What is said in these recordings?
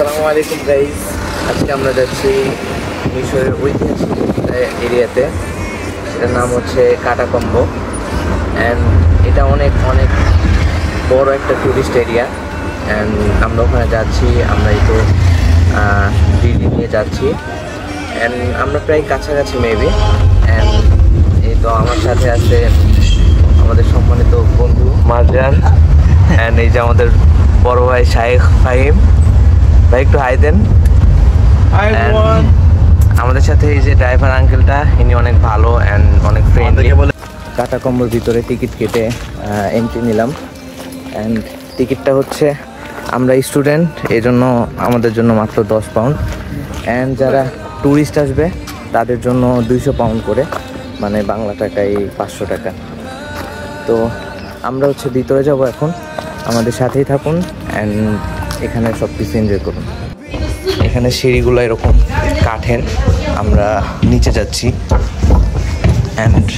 আসসালামু আলাইকুম গাইস, আজকে আমরা যাচ্ছি মিশরের ঐতিহাসিক এরিয়াতে। সেটার নাম হচ্ছে কাটাকম্বো অ্যান্ড এটা অনেক অনেক বড় একটা টুরিস্ট এরিয়া অ্যান্ড আমরা ওখানে যাচ্ছি। আমরা এই তো ডিডি নিয়ে যাচ্ছি অ্যান্ড আমরা প্রায় কাছাকাছি মেবি। অ্যান্ড এই তো আমার সাথে আছে আমাদের সম্মানিত বন্ধু মারজান অ্যান্ড এই যে আমাদের বড় ভাই শাইখ ফাহিম ভাই, একটু হাই দেন। আমাদের সাথে এই যে ড্রাইভার আঙ্কেলটা, ইনি অনেক ভালো অ্যান্ড অনেক ফ্রেন্ডলি। কাটাকম্বোর ভিতরে টিকিট কেটে এন্ট্রি নিলাম অ্যান্ড টিকিটটা হচ্ছে, আমরা স্টুডেন্ট এই জন্য আমাদের জন্য মাত্র 10 পাউন্ড অ্যান্ড যারা ট্যুরিস্ট আসবে তাদের জন্য 200 পাউন্ড করে, মানে বাংলা টাকায় 500 টাকা। তো আমরা হচ্ছে ভিতরে যাব এখন, আমাদের সাথেই থাকুন অ্যান্ড এখানে সব কিছু এনজয় করুন। এখানে সিঁড়িগুলো এরকম কাঠের, আমরা নিচে যাচ্ছি অ্যান্ড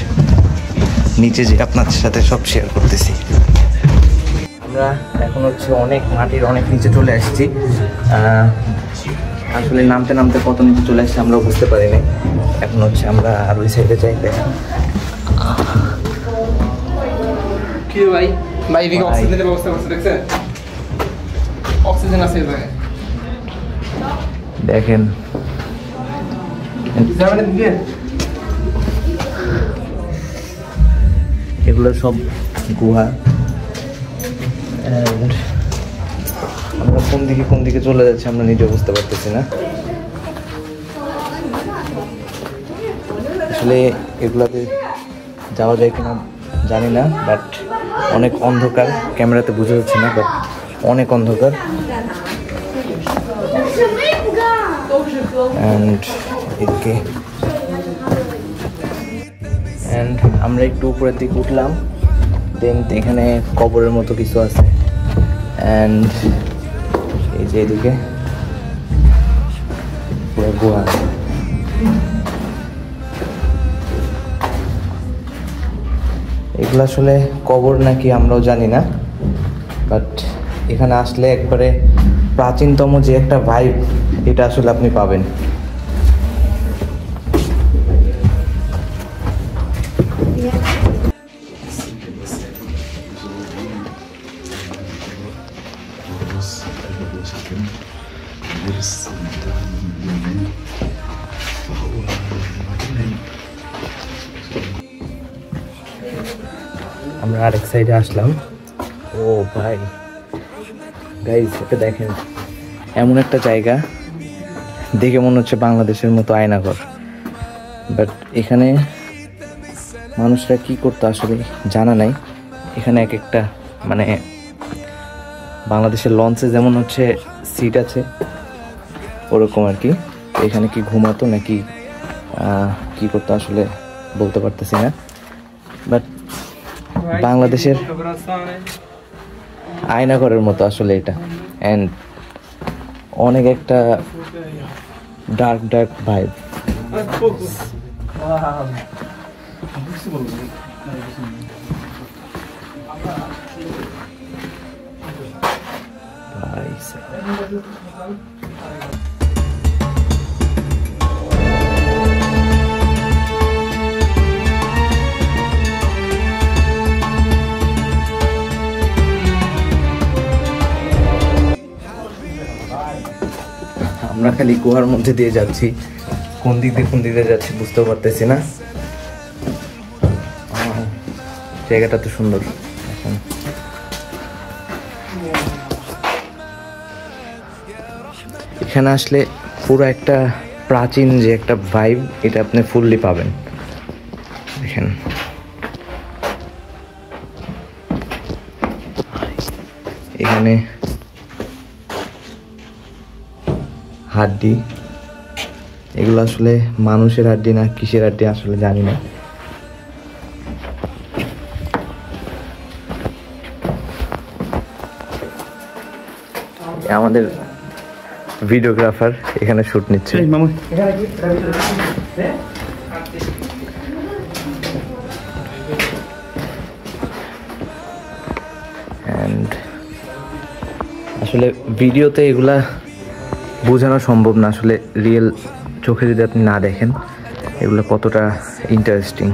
নিচে যে আপনাদের সাথে সব শেয়ার করতেছি। আমরা এখন হচ্ছে অনেক মাটির অনেক নিচে চলে আসছি। আসলে নামতে নামতে কত নিচে চলে আসছি আমরাও বুঝতে পারিনি। এখন হচ্ছে আমরা আর ওই সাইডে যাই। দেখেন কি ভাই ভাই এদিকে অক্সিজেনের ব্যবস্থা করছে, দেখছেন? অক্সিজেন আছে এখানে, দেখেন। এগুলো সব গুহা। আমরা কোন দিকে চলে যাচ্ছি আমরা নিজে বুঝতে পারতেছি না। আসলে এগুলাতে যাওয়া যায় কিনা জানি না, বাট অনেক অন্ধকার, ক্যামেরাতে বোঝা যাচ্ছে না, বাট অনেক অন্ধকার। অ্যান্ড আমরা একটু উপরের দিকে উঠলাম, দেন এখানে কবরের মতো কিছু আছে অ্যান্ড এই যে এদিকে পুরো গুহা। এগুলো আসলে কবর নাকি আমরাও জানি না, বাট এখানে আসলে একবারে প্রাচীনতম যে একটা ভাইব, এটা আসলে আপনি পাবেন। আমরা আরেক সাইডে আসলাম। ও ভাই গাইস, এটা দেখেন, এমন একটা জায়গা দেখে মনে হচ্ছে বাংলাদেশের মতো আয়নাঘর, বাট এখানে মানুষরা কি করতো আসলে জানা নাই। এখানে এক একটা, মানে বাংলাদেশের লঞ্চে যেমন হচ্ছে সিট আছে ওরকম আর কি। এখানে কি ঘুমাতো নাকি কি করতো আসলে বলতে পারতেছি না, বাট বাংলাদেশের আয়নাঘরের মতো আসলে এটা। অ্যান্ড অনেক একটা ডার্ক ডার্ক ভাইব। আমরা খালি গুহার মধ্যে দিয়ে যাচ্ছি, কোন দিক দিয়ে যাচ্ছি বুঝতেও পারতেছি না। জায়গাটা তো সুন্দর। এখানে আসলে পুরো একটা প্রাচীন যে একটা ভাইব, এটা আপনি ফুললি পাবেন। দেখেন এখানে হাড্ডি, এগুলো আসলে মানুষের হাড্ডি না কিসের হাড্ডি আসলে জানি না। আমাদের ভিডিওগ্রাফার এখানে শুট নিচ্ছে। আসলে ভিডিওতে এগুলা বোঝানো সম্ভব না আসলে রিয়েল চোখে যদি আপনি না দেখেন এগুলো কতটা ইন্টারেস্টিং।